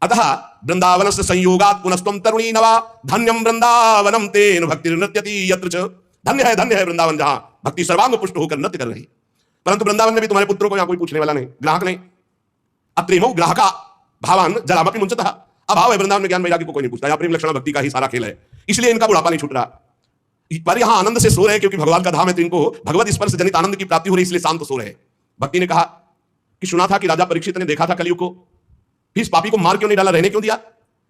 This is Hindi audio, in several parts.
अतः वृंदावन से संयोगात् पुनस्तम तरुणी नवा धन्यम वृंदावनम तेन भक्ति नृत्यति यत्र च। धन्य है वृंदावन जहां भक्ति सर्वांग पुष्ट होकर नृत्य कर रही। परंतु वृंदावन में भी तुम्हारे पुत्रों को यहां कोई पूछने वाला नहीं, ग्राहक नहीं। अत्रेमो ग्राहका भावान जलामपि मुंचतः। अभाव है वृंदावन में, ज्ञान वैराग्य को कोई नहीं पूछता। यहां प्रेम लक्षण भक्ति का ही सारा खेल है, इसलिए इनका बुढ़ापा नहीं छूट रहा। पर यहां आनंद से सो रहे क्योंकि भगवान का धाम है, तो इनको भगवत स्पर्श जनित आनंद की प्राप्ति हो रही, इसलिए शांत सो रहे। भक्ति ने कहा कि सुना था कि राजा परीक्षित ने देखा था कलयुग को, फिर इस पापी को मार क्यों नहीं डाला, रहने क्यों दिया?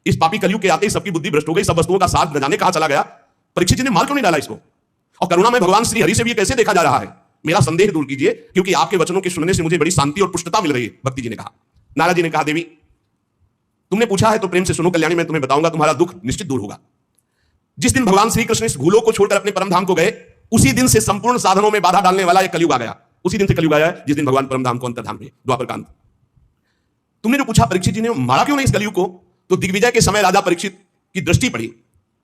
इस पापी कलयुग के आते ही सबकी बुद्धि भ्रष्ट हो गई, सब वस्तुओं का साथ न जाने कहां चला गया। परीक्षित जी ने मार क्यों नहीं डाला इसको? और करुणा में भगवान श्री हरि से भी कैसे देखा जा रहा है, मेरा संदेह दूर कीजिए, क्योंकि आपके वचनों के सुनने से मुझे बड़ी शांति और पुष्टता मिल रही है। भक्ति जी ने कहा। नारद जी ने कहा, देवी तुमने पूछा है तो प्रेम से सुनो कल्याणी, मैं तुम्हें बताऊंगा, तुम्हारा दुख निश्चित दूर होगा। जिस दिन भगवान श्री कृष्ण इस भूलों को छोड़कर अपने परम धाम को गए, उसी दिन से संपूर्ण साधनों में बाधा डालने वाला एक कलयुग आ गया। उसी दिन से कलयुग आया जिस दिन भगवान परम धाम को अंतर्धाम हुए, द्वापर कांत। तुमने जो पूछा परीक्षित जी ने मारा क्यों नहीं इस कलयुग को, तो दिग्विजय के समय राजा परीक्षित की दृष्टि पड़ी,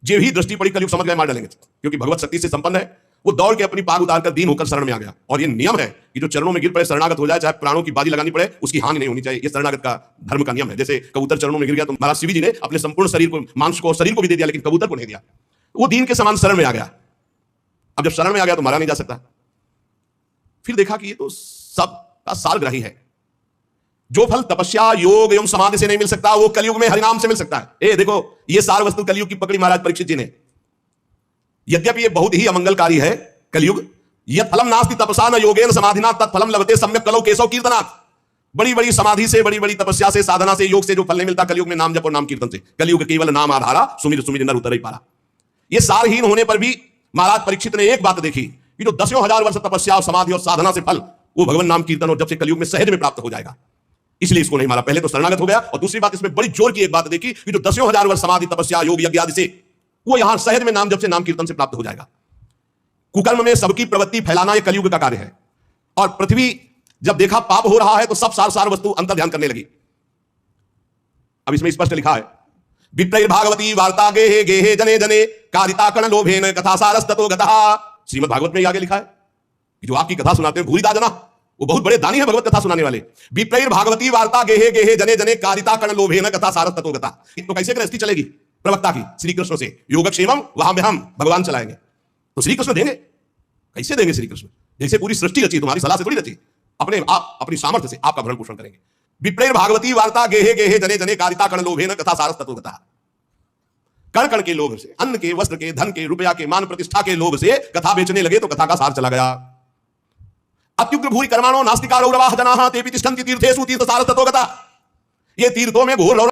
जो ही दृष्टि पड़ी कलयुग समझ गए मार डालेंगे, क्योंकि भगवत शक्ति से संपन्न है। वो दौड़ के अपनी पाग उतारकर दीन होकर शरण में आ गया। और ये नियम है कि जो चरणों में गिर पड़े शरणागत हो जाए, चाहे प्राणों की बाजी लगानी पड़े, उसकी हानि नहीं होनी चाहिए। ये शरणागत का धर्म का नियम है। जैसे कबूतर चरणों में गिर गया तो महाराज शिव जी ने अपने संपूर्ण शरीर को, मांस को, शरीर को भी दे दिया, लेकिन कबूतर को नहीं दिया। वो दीन के समान शरण में आ गया। अब जब शरण में आ गया तो मारा नहीं जा सकता। फिर देखा कि ये तो सब का सारग्राही है। जो फल तपस्या योग एवं समाधि से नहीं मिल सकता, वो कलयुग में हरिनाम से मिल सकता है। ए देखो, ये सार वस्तु कलयुग की पकड़ी महाराज परीक्षित जी ने। यद्यपि ये बहुत ही अमंगलकारी है कलयुग। यत् फलम नास्ति तपसा न योगेन समाधिना तत्फलम लभते सम्यक कलौ केशव कीर्तनात्। बड़ी बड़ी समाधि से, बड़ी बड़ी तपस्या से, साधना से, योग से जो फल नहीं मिलता कलयुग में, नाम जप और नाम कीर्तन से। कलयुग केवल नाम आधारा सुमिर सुमिर नर उतर ही पारा। ये सारहीन होने पर भी महाराज परीक्षित ने एक बात देखी कि जो 10,000 वर्ष तपस्या और समाधि और साधना से फल, वो भगवान नाम कीर्तन और जब से कलयुग में सहज में प्राप्त हो जाएगा, इसलिए इसको नहीं मारा। पहले तो शरणागत हो गया, और दूसरी बात इसमें बड़ी जोर की एक बात देखी कि जो 10,000 वर्ष समाधि तपस्या योग यज्ञ आदि से, वो यहां सहज में नाम जप से, नाम कीर्तन से प्राप्त हो जाएगा। कुकर्म में सबकी प्रवृत्ति फैलाना यह कलयुग का कार्य है। और पृथ्वी जब देखा पाप हो रहा है तो सब सार वस्तु अंतर ध्यान करने लगी। अब इसमें स्पष्ट लिखा है, विप्रैर भागवती वार्ता गेहे गेहे जने जने कारिता कण लोभेन कथा सारस्ततो गतः। श्रीमद् भागवत में आगे लिखा है कि जो आपकी कथा सुनाते हैं भूरिदा जना, वो बहुत बड़े दानी है भगवत कथा सुनाने वाले। विप्रैर भागवती वार्ता गेहे गेहे जने जने कारिता कण लोभेन कथा सारस्ततो गतः। तो कैसे गृहस्थी चलेगी प्रवक्ता की? श्री कृष्ण से योगक्षेमम वहां में हम भगवान चलाएंगे। तो श्री कृष्ण देंगे, कैसे देंगे श्री कृष्ण? जैसे पूरी सृष्टि रची, तुम्हारी सलाह से थोड़ी रची, अपने आप अपनी सामर्थ्य से आपका भरण पोषण करेंगे। विप्रैर भागवती वार्ता गेहे गेहे जने जने कारिता कण लोभेन कथा सारस्ततो गतः। कण कण के लोभ से, अन्न के, वस्त्र के, धन के, रुपया के, मान प्रतिष्ठा के लोभ से कथा बेचने लगे तो कथा का सार चला गया। अत्युग्र भूरि कर्माणो नास्तिका रौरवाः जनाः तेपि तिष्ठन्ति तीर्थेषु तीर्थसारस्ततो गतः। ये तीर्थों में घोर